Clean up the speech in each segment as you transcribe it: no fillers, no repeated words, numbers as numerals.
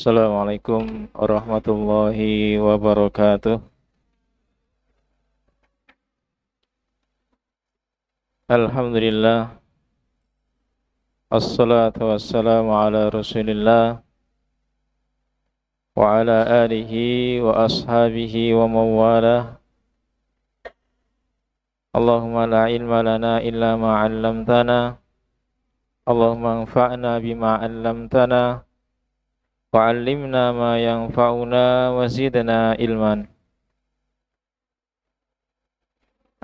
Assalamualaikum warahmatullahi wabarakatuh. Alhamdulillah, assalatu wassalamu ala rasulillah wa ala alihi wa ashabihi wa mawalah. Allahumma la ilma lana illa ma 'allamtana. Allahumma anfa'na bima 'allamtana wa 'allimna ma yanfa'una wa zidna ilman.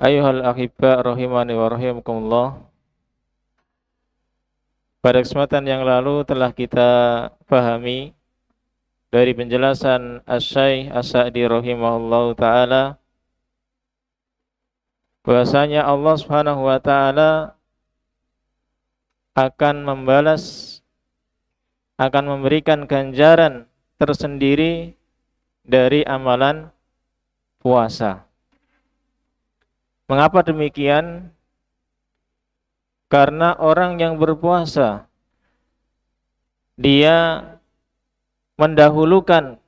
Ayuhal akhibba rahimani wa rahimakumullah. Pada kesempatan yang lalu telah kita pahami dari penjelasan Asy-Syaikh As-Sa'di rahimahullahu taala bahwasanya Allah Subhanahu wa taala akan memberikan ganjaran tersendiri dari amalan puasa. Mengapa demikian? Karena orang yang berpuasa dia mendahulukan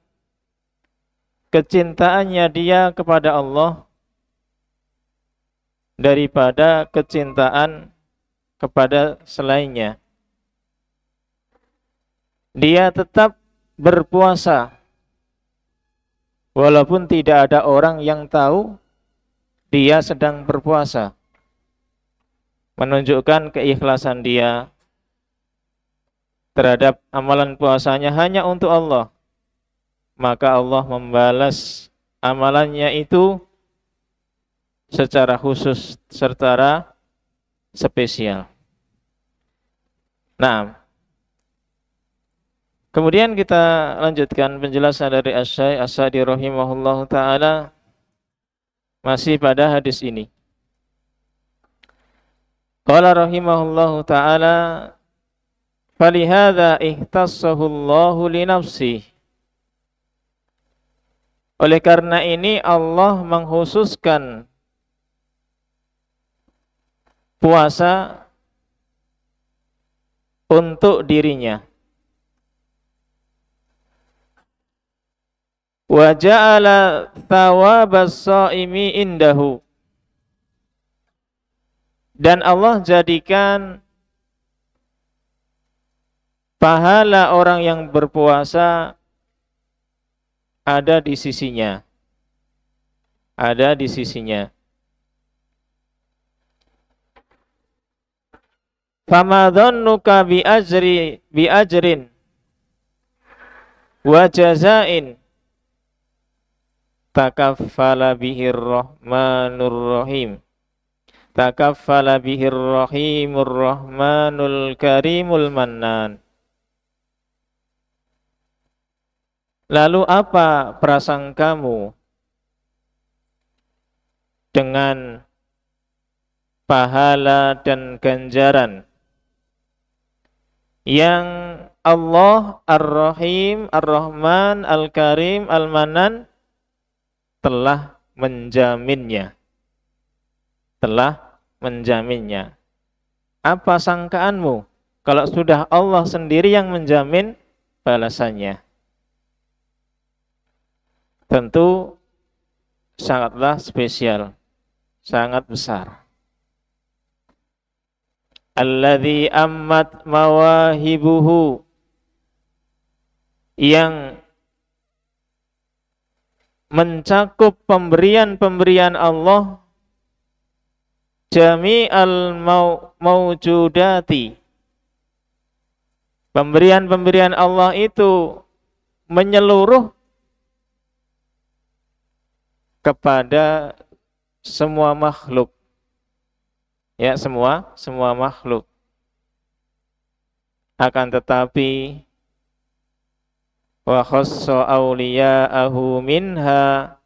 kecintaannya dia kepada Allah daripada kecintaan kepada selainnya. Dia tetap berpuasa walaupun tidak ada orang yang tahu dia sedang berpuasa, menunjukkan keikhlasan dia terhadap amalan puasanya hanya untuk Allah. Maka Allah membalas amalannya itu secara khusus, secara spesial. Nah, kemudian kita lanjutkan penjelasan dari Asy-Syaikh As-Sa'di rahimahullahu taala masih pada hadis ini. Qala rahimahullahu ta'ala falihadza ihtassahu Allahu li nafsihi. Oleh karena ini Allah mengkhususkan puasa untuk dirinya. Wa ja'ala thawabas shaimi indahu. Dan Allah jadikan pahala orang yang berpuasa ada di sisinya. Ada di sisinya. Fama dhannuka bi ajrin wa jazain takaffala bihir rahmanur rahim. Takaffala bihir rahimur rahmanul karimul mannan. Lalu apa prasangkamu dengan pahala dan ganjaran yang Allah Ar-Rahim, Ar-Rahman, Al-Karim, Al-Manan telah menjaminnya. Telah menjaminnya. Apa sangkaanmu kalau sudah Allah sendiri yang menjamin balasannya? Tentu sangatlah spesial, sangat besar. Alladzi ammat mawahibuhu, yang mencakup pemberian-pemberian Allah jami'al mawjudati. Pemberian-pemberian Allah itu menyeluruh kepada semua makhluk. Ya, semua makhluk. Akan tetapi wa khassa awliya'ahu minha,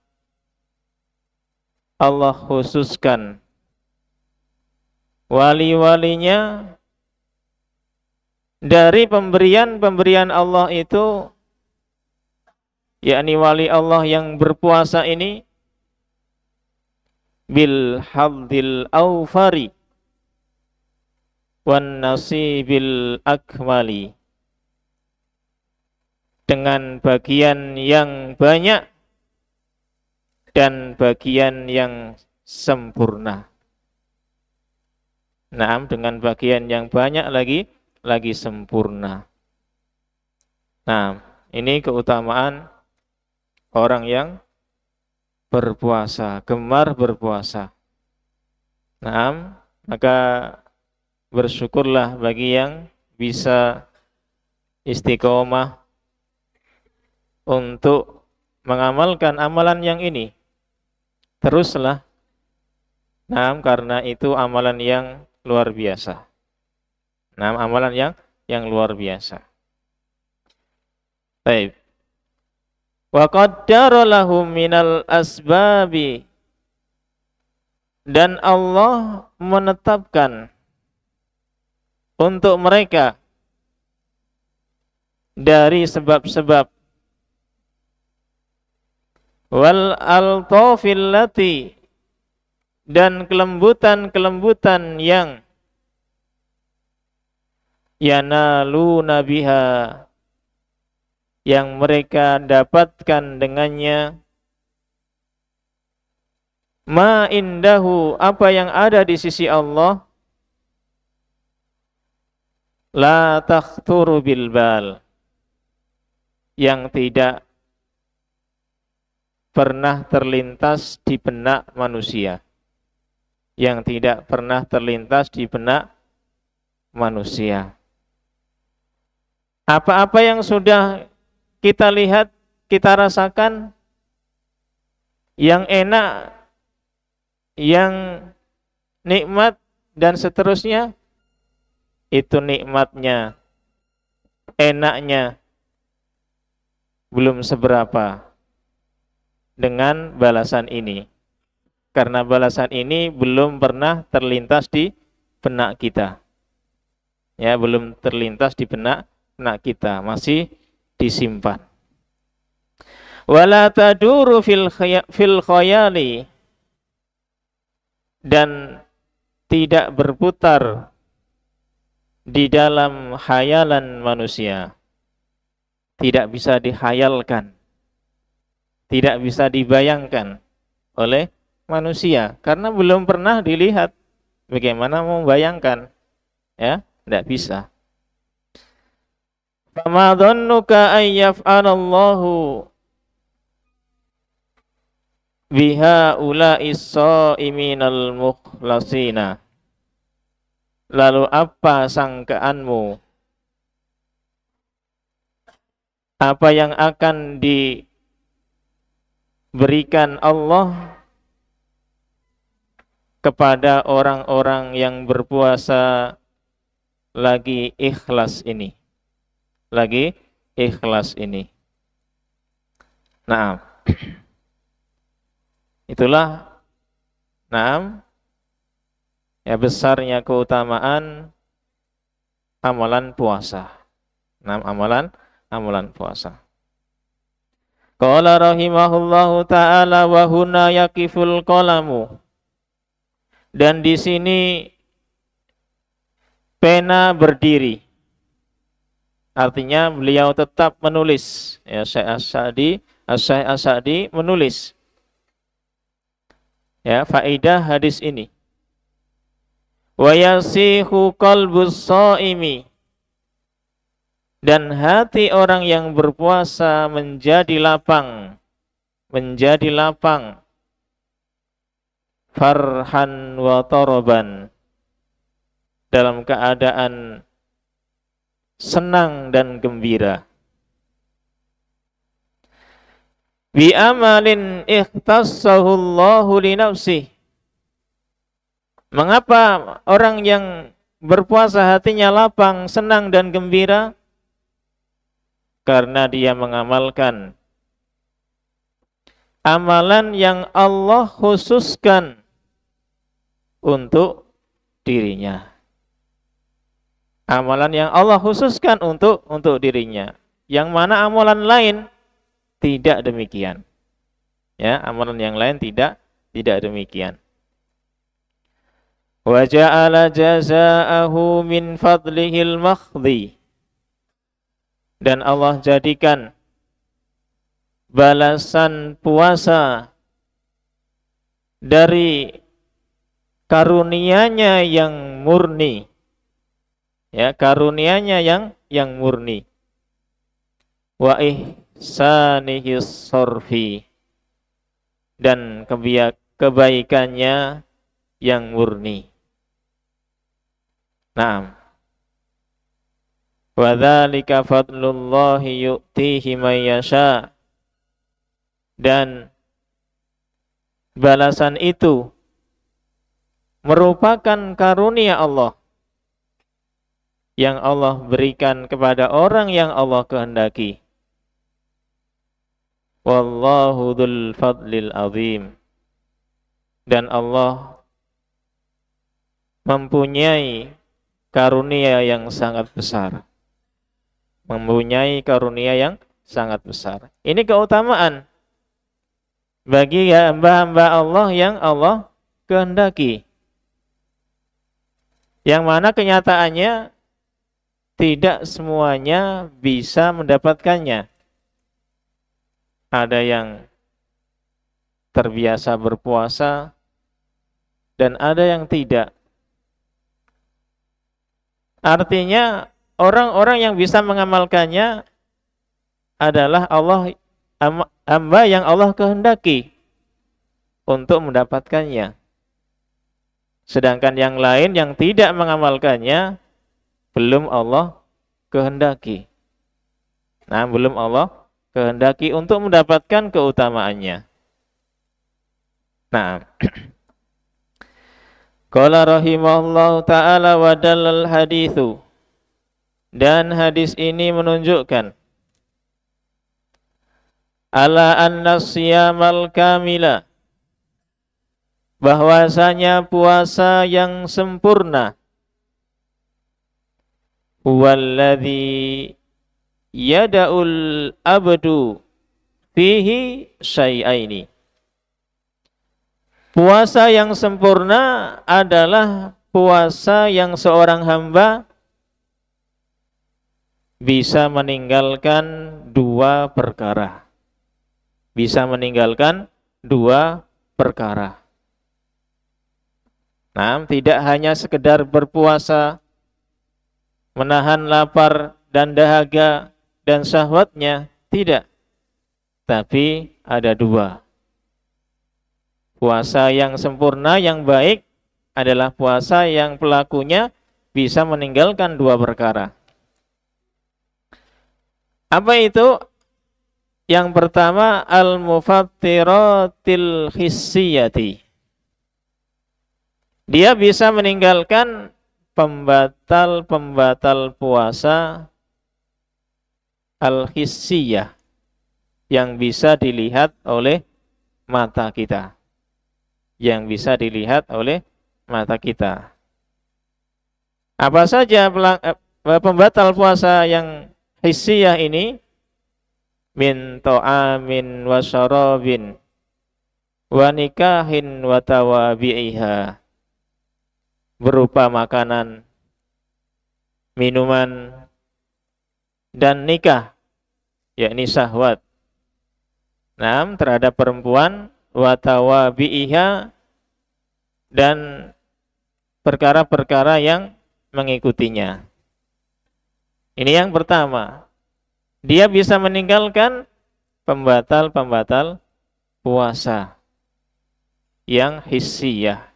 Allah khususkan wali-walinya dari pemberian-pemberian Allah itu, yakni wali Allah yang berpuasa ini bil hadil awfari wan nasibil akmali, dengan bagian yang banyak dan bagian yang sempurna. Naam, dengan bagian yang banyak lagi sempurna. Nah, ini keutamaan orang yang berpuasa, gemar berpuasa. Naam, maka bersyukurlah bagi yang bisa istiqomah untuk mengamalkan amalan yang ini. Teruslah. Naam, karena itu amalan yang luar biasa. Naam, amalan yang luar biasa. Baik. Wa qaddara lahum minal asbabi, dan Allah menetapkan untuk mereka dari sebab-sebab, wal altafil lati, dan kelembutan-kelembutan yang yanaluna biha, yang mereka dapatkan dengannya, ma indahu, apa yang ada di sisi Allah, la takhturu bil bal, yang tidak pernah terlintas di benak manusia, yang tidak pernah terlintas di benak manusia. Apa-apa yang sudah kita lihat, kita rasakan, yang enak, yang nikmat, dan seterusnya, itu nikmatnya, enaknya belum seberapa dengan balasan ini. Karena balasan ini belum pernah terlintas di benak kita. Ya, belum terlintas di benak kita, masih disimpan. Wala taduru fil khayali, dan tidak berputar di dalam khayalan manusia. Tidak bisa dihayalkan, tidak bisa dibayangkan oleh manusia, karena belum pernah dilihat. Bagaimana membayangkan? Ya, tidak bisa. Fama dhannuka ay yaf'alallahu biha ula'is sha'iminal mukhlasina. Lalu apa sangkaanmu, apa yang akan diberikan Allah kepada orang-orang yang berpuasa lagi ikhlas ini? Lagi ikhlas ini. Nah, itulah ya besarnya keutamaan amalan puasa. Amalan puasa. Qala rahimahullahu ta'ala wa huna yaqiful qalamu. Dan di sini pena berdiri. Artinya beliau tetap menulis. Ya, Syekh As-Sa'di menulis. Ya, faedah hadis ini. Wa yasihu qalbus shaimi, dan hati orang yang berpuasa menjadi lapang, farhan wa taraban, dalam keadaan senang dan gembira. Bi amalin ikhtassahu Allahu li nafsihi. Mengapa orang yang berpuasa hatinya lapang, senang dan gembira? Karena dia mengamalkan amalan yang Allah khususkan untuk dirinya. Amalan yang Allah khususkan untuk dirinya. Yang mana amalan lain tidak demikian. Ya, amalan yang lain tidak demikian. Wa ja'ala jazaahu min fadlihil makhdhi, dan Allah jadikan balasan puasa dari karunia-Nya yang murni, ya, karunia-Nya yang murni, wa ihsanihi sorfi, dan kebaikannya yang murni. Naam. Wa dzalika fadlullahi yu'tihi may yasha. Dan balasan itu merupakan karunia Allah yang Allah berikan kepada orang yang Allah kehendaki. Wallahu dzul fadlil azim. Dan Allah mempunyai karunia yang sangat besar. Mempunyai karunia yang sangat besar. Ini keutamaan bagi hamba-hamba Allah yang Allah kehendaki. Yang mana kenyataannya tidak semuanya bisa mendapatkannya. Ada yang terbiasa berpuasa dan ada yang tidak. Artinya orang-orang yang bisa mengamalkannya adalah hamba yang Allah kehendaki untuk mendapatkannya. Sedangkan yang lain yang tidak mengamalkannya belum Allah kehendaki. Nah, belum Allah kehendaki untuk mendapatkan keutamaannya. Nah, qala rahimahullahu ta'ala wa dalal hadithu. Dan hadis ini menunjukkan ala anna siyamal kamila, bahwasanya puasa yang sempurna, huwallazi yada'ul abdu fihi syai'aini. Puasa yang sempurna adalah puasa yang seorang hamba bisa meninggalkan dua perkara. Bisa meninggalkan dua perkara. Nah, tidak hanya sekedar berpuasa, menahan lapar dan dahaga dan syahwatnya, tidak. Tapi ada dua. Puasa yang sempurna, yang baik adalah puasa yang pelakunya bisa meninggalkan dua perkara. Apa itu? Yang pertama, al-mufattiratil hissiyati. Dia bisa meninggalkan pembatal-pembatal puasa al-hissiyah yang bisa dilihat oleh mata kita. Yang bisa dilihat oleh mata kita. Apa saja pembatal puasa yang hissiyah ini? Min ta'amin wa syarabin wa nikahin wa tawabi'iha, berupa makanan, minuman, dan nikah, yakni syahwat. Naam, terhadap perempuan, wa tawabi'iha, dan perkara-perkara yang mengikutinya. Ini yang pertama. Dia bisa meninggalkan pembatal-pembatal puasa yang hissiyah.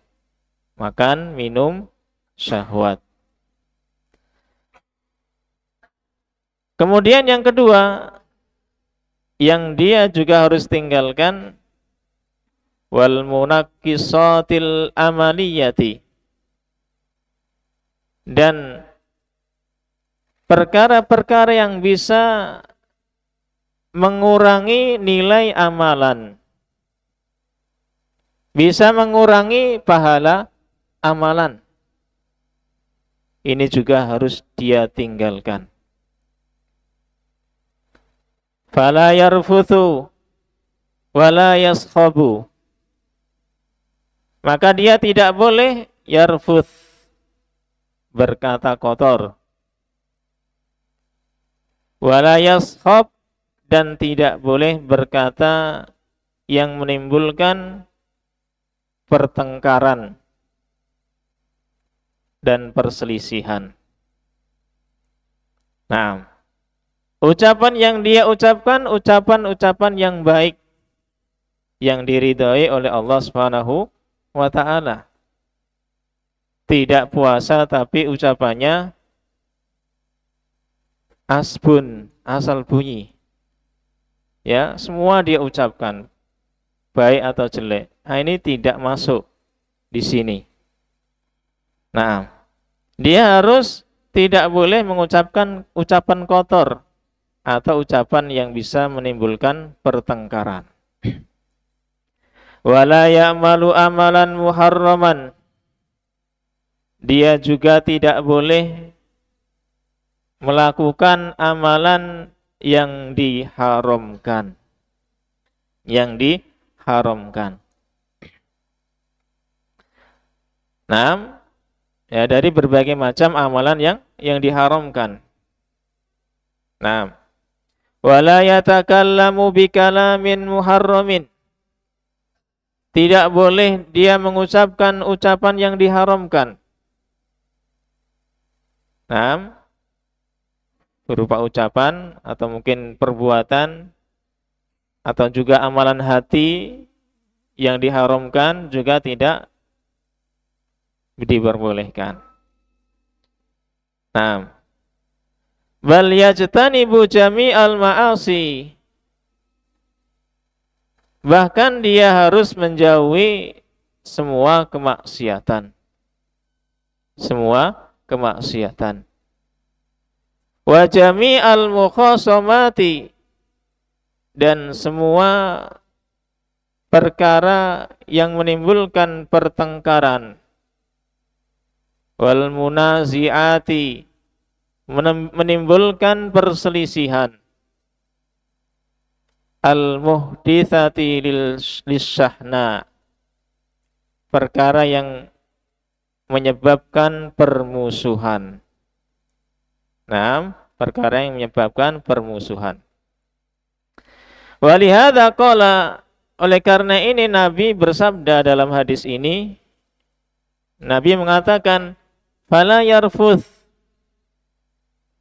Makan, minum, syahwat. Kemudian yang kedua, yang dia juga harus tinggalkan, wal munakkisatil amaliyati, dan perkara-perkara yang bisa mengurangi nilai amalan, bisa mengurangi pahala amalan. Ini juga harus dia tinggalkan. Fala yarfuthu wala yaskhabu. Maka dia tidak boleh yarfuth, berkata kotor. Wala yaskhab, dan tidak boleh berkata yang menimbulkan pertengkaran dan perselisihan. Nah, ucapan yang dia ucapkan ucapan-ucapan yang baik yang diridhai oleh Allah Subhanahu wa taala. Tidak puasa tapi ucapannya asbun, asal bunyi. Ya, semua dia ucapkan, baik atau jelek. Nah, ini tidak masuk di sini. Nah, dia harus tidak boleh mengucapkan ucapan kotor atau ucapan yang bisa menimbulkan pertengkaran. Wala ya'malu amalan muharraman. Dia juga tidak boleh melakukan amalan yang diharamkan. Yang diharamkan. Nah, ya dari berbagai macam amalan yang diharamkan. Nah, wala yatakallamu bikalamin muharramin. Tidak boleh dia mengucapkan ucapan yang diharamkan. Nah, berupa ucapan atau mungkin perbuatan atau juga amalan hati yang diharamkan juga tidak diperbolehkan. Nah, bal yajtanibu jami'al ma'asi. Bahkan dia harus menjauhi semua kemaksiatan. Semua kemaksiatan. Wa jami'al mukhasamati, dan semua perkara yang menimbulkan pertengkaran. Wal munazi'ati, menimbulkan perselisihan. Al muhditsati lisyahna, perkara yang menyebabkan permusuhan. Nah, perkara yang menyebabkan permusuhan. Walihada qala, oleh karena ini Nabi bersabda dalam hadis ini, Nabi mengatakan, fala yarfuth,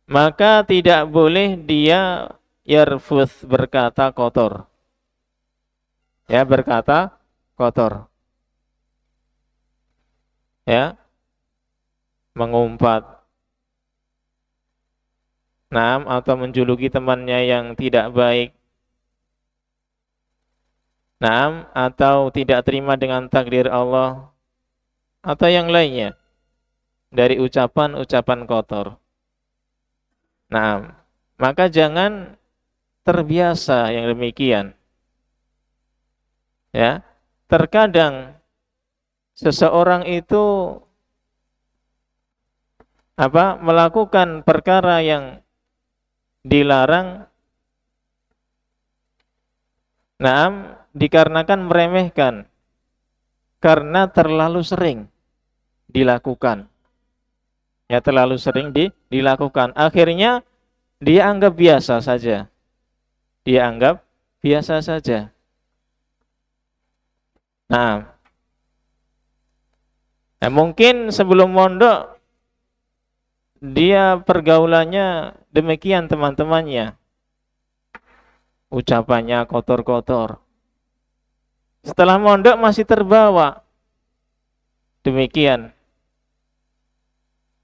maka tidak boleh dia yarfuth, berkata kotor. Ya, berkata kotor. Ya, mengumpat. Nah, atau menjuluki temannya yang tidak baik. Nah, atau tidak terima dengan takdir Allah, atau yang lainnya dari ucapan-ucapan kotor. Nah, maka jangan terbiasa yang demikian. Ya, terkadang seseorang itu melakukan perkara yang dilarang, nah, dikarenakan meremehkan, karena terlalu sering dilakukan. Ya, terlalu sering dilakukan. Akhirnya dia anggap biasa saja. Dia anggap biasa saja. Nah, mungkin sebelum mondok dia pergaulannya demikian teman-temannya. Ucapannya kotor-kotor. Setelah mondok masih terbawa. Demikian.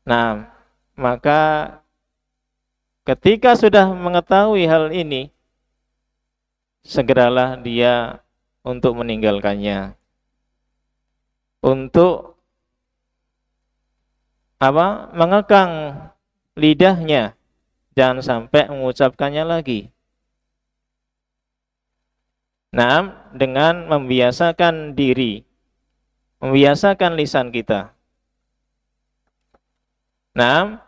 Nah, maka ketika sudah mengetahui hal ini, segeralah dia untuk meninggalkannya. Untuk mengekang lidahnya, jangan sampai mengucapkannya lagi. Nah, dengan membiasakan diri, membiasakan lisan kita. Nah,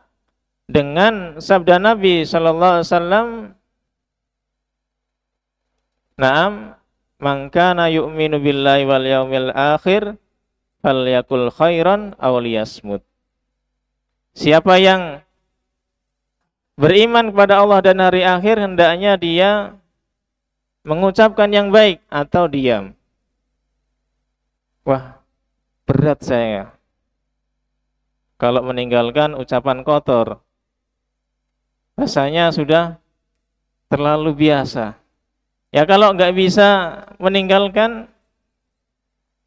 dengan sabda Nabi sallallahu alaihi wasallam, "Na'am, man kana yu'minu billahi wal yaumil akhir falyakul khairan aw liyasmut." Siapa yang beriman kepada Allah dan hari akhir, hendaknya dia mengucapkan yang baik atau diam. Wah, berat saya kalau meninggalkan ucapan kotor. Rasanya sudah terlalu biasa. Ya kalau nggak bisa meninggalkan,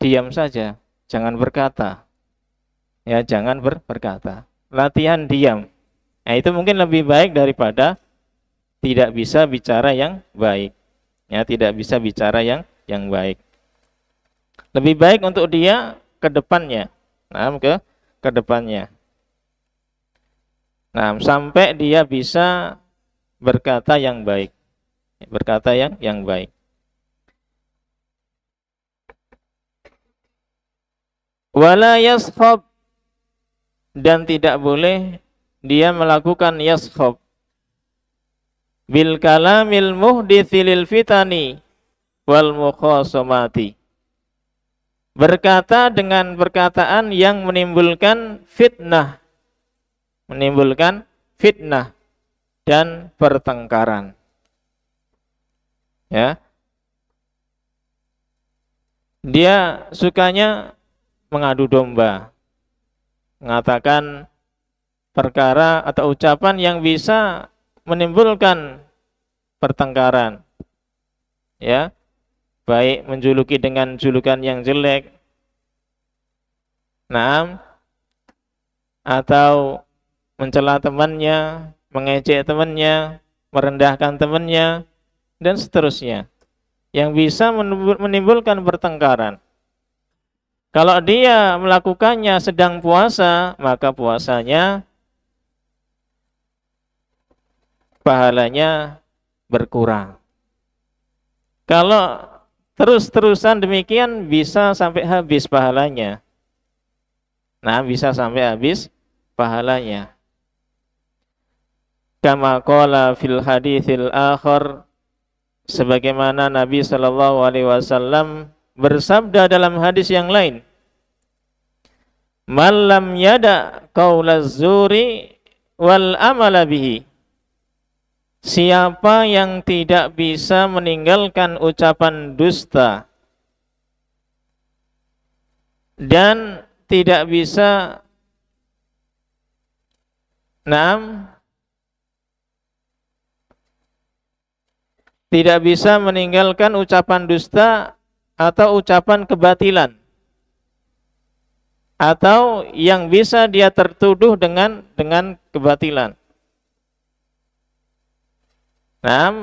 diam saja, jangan berkata. Ya jangan berkata. Latihan diam. Nah itu mungkin lebih baik daripada tidak bisa bicara yang baik. Ya tidak bisa bicara yang baik. Lebih baik untuk dia ke depannya. Nah ke depannya. Nah, sampai dia bisa berkata yang baik. Berkata yang baik. Wala yaskhab, dan tidak boleh dia melakukan yaskhab bil kalamil muhditsi lil fitani wal mukhasamati. Berkata dengan perkataan yang menimbulkan fitnah. Menimbulkan fitnah dan pertengkaran. Ya. Dia sukanya mengadu domba. Mengatakan perkara atau ucapan yang bisa menimbulkan pertengkaran. Ya. Baik menjuluki dengan julukan yang jelek. Naam. Atau mencela temannya, mengejek temannya, merendahkan temannya, dan seterusnya. Yang bisa menimbulkan pertengkaran. Kalau dia melakukannya sedang puasa, maka puasanya pahalanya berkurang. Kalau terus-terusan demikian bisa sampai habis pahalanya. Nah, bisa sampai habis pahalanya. Kama qala fil haditsil akhar, sebagaimana Nabi sallallahu alaihi wasallam bersabda dalam hadis yang lain, "Man lam yada qaulaz zuri wal amala bihi." Siapa yang tidak bisa meninggalkan ucapan dusta dan tidak bisa tidak bisa meninggalkan ucapan dusta atau ucapan kebatilan, atau yang bisa dia tertuduh dengan kebatilan.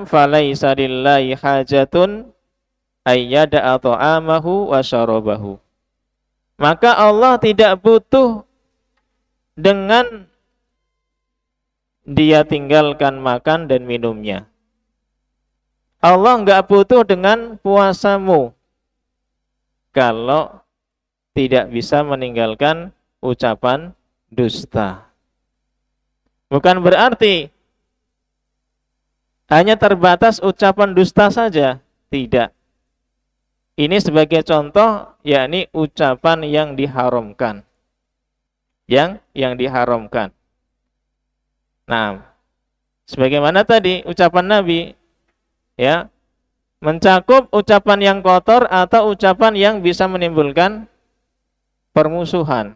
Falaisa lillahi hajatun ayyada'a ta'amahu wa syarabahu. Maka Allah tidak butuh dengan dia tinggalkan makan dan minumnya. Allah enggak butuh dengan puasamu kalau tidak bisa meninggalkan ucapan dusta. Bukan berarti hanya terbatas ucapan dusta saja, tidak. Ini sebagai contoh, yakni ucapan yang diharamkan. Yang diharamkan. Nah, sebagaimana tadi ucapan Nabi, ya, mencakup ucapan yang kotor atau ucapan yang bisa menimbulkan permusuhan.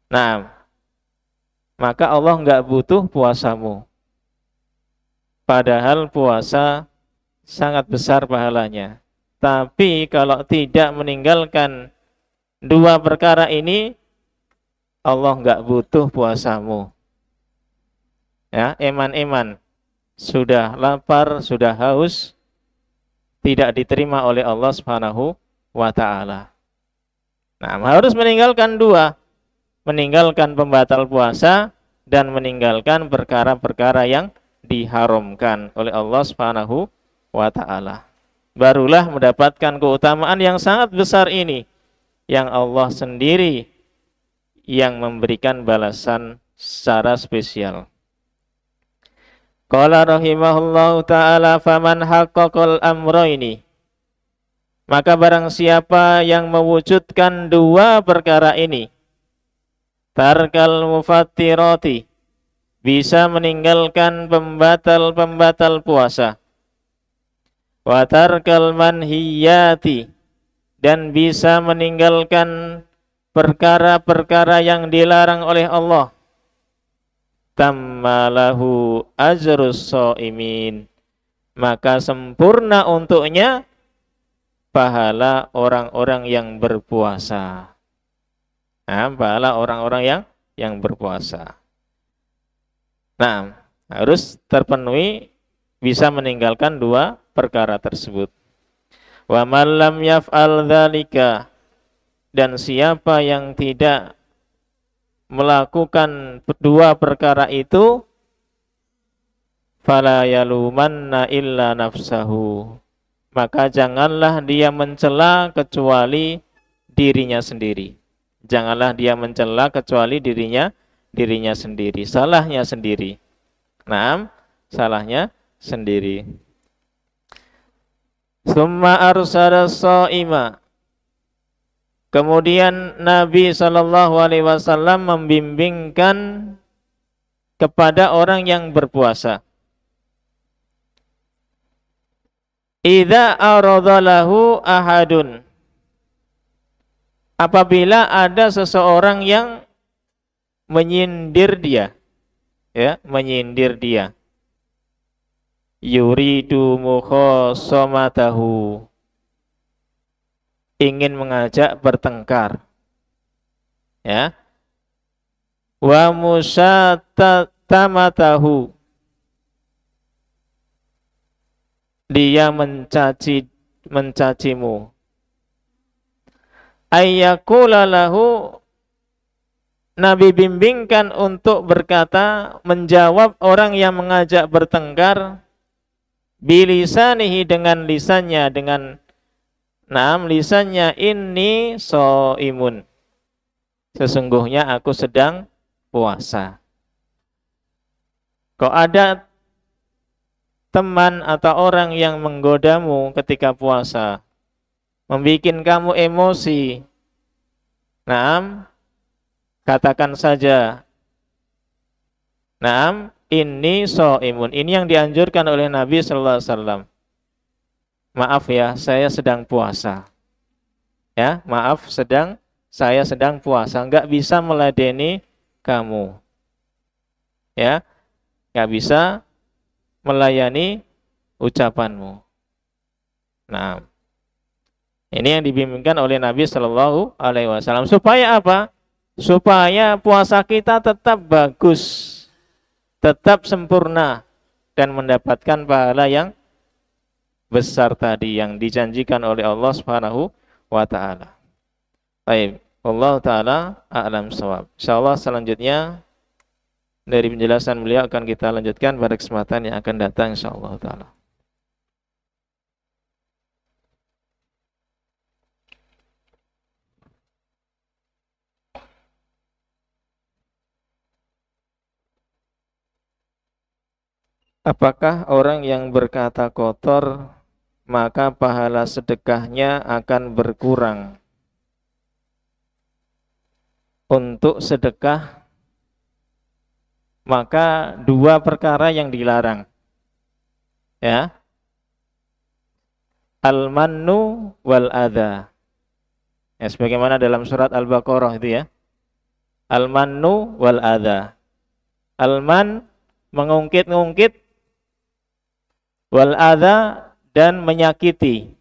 Nah, maka Allah enggak butuh puasamu. Padahal puasa sangat besar pahalanya. Tapi kalau tidak meninggalkan dua perkara ini, Allah enggak butuh puasamu. Ya, eman-eman. Sudah lapar, sudah haus, tidak diterima oleh Allah Subhanahu wa ta'ala. Nah, harus meninggalkan dua. Meninggalkan pembatal puasa dan meninggalkan perkara-perkara yang diharamkan oleh Allah Subhanahu wa ta'ala. Barulah mendapatkan keutamaan yang sangat besar ini, yang Allah sendiri yang memberikan balasan secara spesial. Qala rahimahullahu ta'ala faman haqqaqal amrayni, maka barang siapa yang mewujudkan dua perkara ini, tarkal mufattirati, bisa meninggalkan pembatal-pembatal puasa, wa tarkal manhiyati, dan bisa meninggalkan perkara-perkara yang dilarang oleh Allah, tammalahu ajrus shaimin, maka sempurna untuknya pahala orang-orang yang berpuasa. Nah, pahala orang-orang yang berpuasa. Nah, harus terpenuhi, bisa meninggalkan dua perkara tersebut. Wa man lam yaf'al dzalika, dan siapa yang tidak melakukan dua perkara itu, fala yalumanna illa nafsahu, maka janganlah dia mencela kecuali dirinya sendiri. Janganlah dia mencela kecuali dirinya sendiri, salahnya sendiri. Naam, salahnya sendiri. Summa arsala shaima, kemudian Nabi sallallahu alaihi wasallam membimbingkan kepada orang yang berpuasa. Idza aradalahu ahadun, apabila ada seseorang yang menyindir dia, ya, menyindir dia. Yuridu mukhasamatahu, ingin mengajak bertengkar, ya. Wa musyatamatahu, dia mencacimu. Ayyakula lahu, Nabi bimbingkan untuk berkata, menjawab orang yang mengajak bertengkar, bilisanihi, dengan lisannya, dengan lisannya, inni shaimun, sesungguhnya aku sedang puasa. Kok ada teman atau orang yang menggodamu ketika puasa, membikin kamu emosi, katakan saja, inni shaimun. Ini yang dianjurkan oleh Nabi sallallahu alaihi wasallam. Maaf ya, saya sedang puasa. Ya, maaf, saya sedang puasa, enggak bisa meladeni kamu. Ya, enggak bisa melayani ucapanmu. Nah, ini yang dibimbingkan oleh Nabi Shallallahu Alaihi Wasallam. Supaya apa? Supaya puasa kita tetap bagus, tetap sempurna, dan mendapatkan pahala yang besar tadi yang dijanjikan oleh Allah Subhanahu wa Ta'ala. Baik, Allah Ta'ala a'lam shawab. Insyaallah selanjutnya dari penjelasan beliau akan kita lanjutkan pada kesempatan yang akan datang, insyaallah ta'ala. Apakah orang yang berkata kotor, maka pahala sedekahnya akan berkurang? Untuk sedekah, maka dua perkara yang dilarang, ya, al-mannu wal adha, ya, sebagaimana dalam surat Al-Baqarah itu, ya, al-mannu wal adha. Al-man, mengungkit-ungkit, wal adha, dan menyakiti.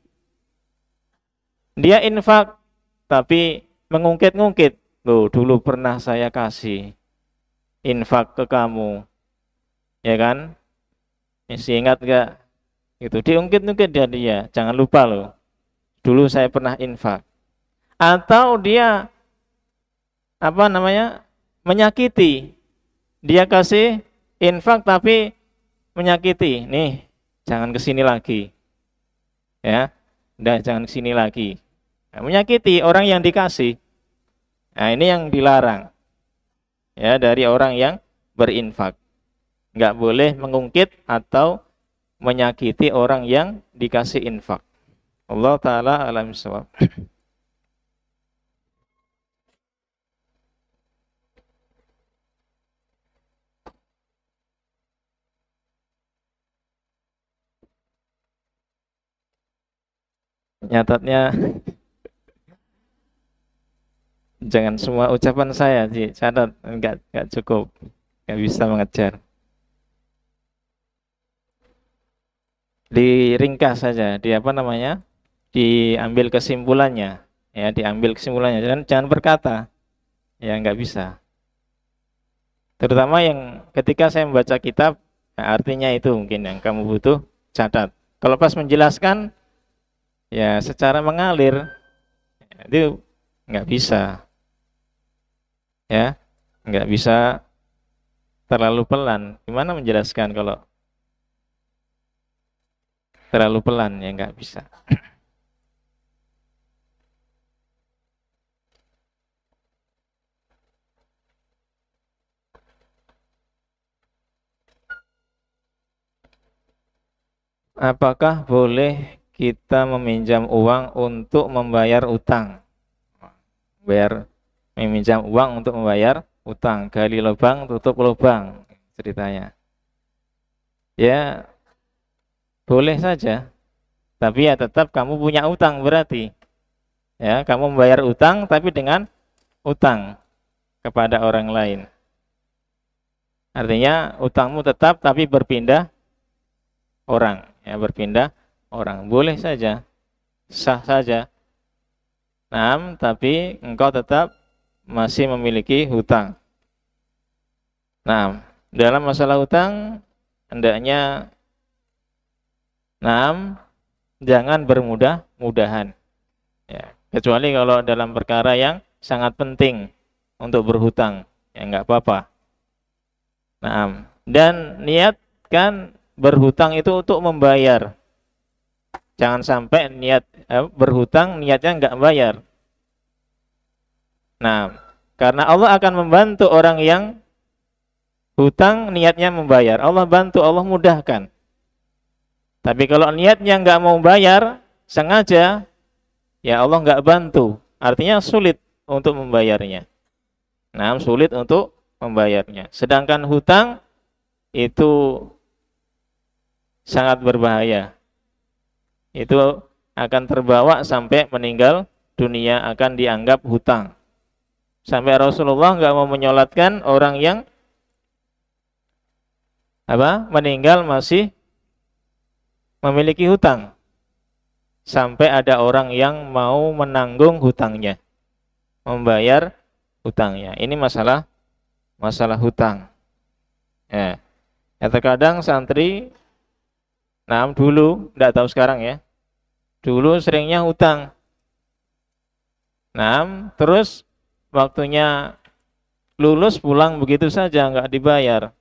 Dia infak tapi mengungkit-ungkit, loh, dulu pernah saya kasih infak ke kamu, ya kan? Masih ingat gak? Itu diungkit-ungkit dia, jangan lupa loh, dulu saya pernah infak. Atau dia menyakiti, dia kasih infak tapi menyakiti, nih jangan kesini lagi, ya, udah jangan kesini lagi. Nah, menyakiti orang yang dikasih, nah ini yang dilarang, ya, dari orang yang berinfak. Nggak boleh mengungkit atau menyakiti orang yang dikasih infak. Allah Ta'ala a'lam bishawab. Nyatatnya jangan semua ucapan saya dicatat, enggak cukup, enggak bisa mengejar. Diringkas saja, di apa namanya? Diambil kesimpulannya, ya, diambil kesimpulannya. Jangan berkata, ya enggak bisa. Terutama yang ketika saya membaca kitab, nah, artinya itu mungkin yang kamu butuh catat. Kalau pas menjelaskan, ya secara mengalir, itu nggak bisa, ya, nggak bisa terlalu pelan. Gimana menjelaskan kalau terlalu pelan, ya nggak bisa. Apakah boleh kita meminjam uang untuk membayar utang? Meminjam uang untuk membayar utang, gali lubang, tutup lubang, ceritanya. Ya, boleh saja, tapi ya tetap kamu punya utang berarti. Ya, kamu membayar utang tapi dengan utang kepada orang lain. Artinya utangmu tetap tapi berpindah orang, ya, berpindah orang. Boleh saja, sah saja. Tapi engkau tetap masih memiliki hutang. Dalam masalah hutang hendaknya jangan bermudah-mudahan. Ya, kecuali kalau dalam perkara yang sangat penting untuk berhutang, ya enggak apa-apa. Dan niatkan berhutang itu untuk membayar. Jangan sampai berhutang niatnya enggak bayar. Karena Allah akan membantu orang yang hutang niatnya membayar. Allah bantu, Allah mudahkan. Tapi kalau niatnya enggak mau bayar, sengaja, ya Allah enggak bantu. Artinya sulit untuk membayarnya. Sulit untuk membayarnya. Sedangkan hutang itu sangat berbahaya. Itu akan terbawa sampai meninggal dunia, akan dianggap hutang. Sampai Rasulullah enggak mau menyolatkan orang yang meninggal masih memiliki hutang. Sampai ada orang yang mau menanggung hutangnya, membayar hutangnya. Ini masalah hutang. Ya. Terkadang santri, dulu, tidak tahu sekarang ya, dulu seringnya hutang. Terus waktunya lulus pulang begitu saja, nggak dibayar.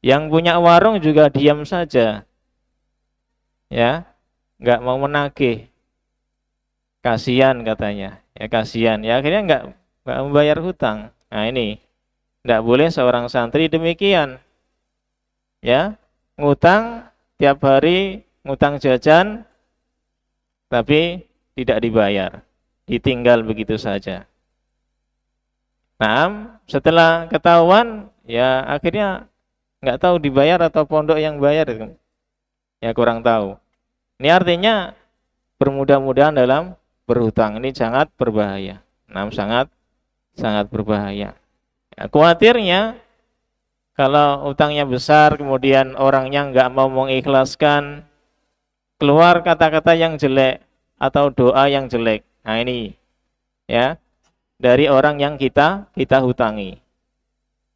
Yang punya warung juga diam saja, ya, nggak mau menagih. Kasihan katanya, ya kasihan. Ya akhirnya nggak membayar hutang. Ini nggak boleh seorang santri demikian, ya, ngutang tiap hari, ngutang jajan, tapi tidak dibayar, ditinggal begitu saja. Setelah ketahuan, ya akhirnya nggak tahu dibayar atau pondok yang bayar, ya kurang tahu. Ini artinya bermudah-mudahan dalam berhutang ini sangat berbahaya. Sangat berbahaya. Ya, khawatirnya kalau utangnya besar, kemudian orangnya nggak mau mengikhlaskan, keluar kata-kata yang jelek atau doa yang jelek. Ini, ya, dari orang yang kita hutangi,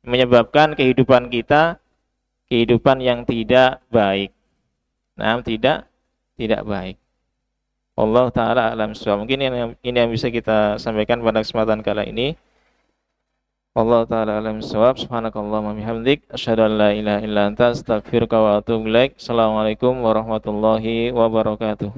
menyebabkan kehidupan kita kehidupan yang tidak baik. Tidak baik. Allah Ta'ala alam shawab. Mungkin ini yang bisa kita sampaikan pada kesempatan kali ini. Allah Ta'ala alam shawab. Subhanakallahumma bihamdik, asyhadu an la ilaha illa anta, astaghfiruka wa atubu ilaik. Assalamualaikum warahmatullahi wabarakatuh.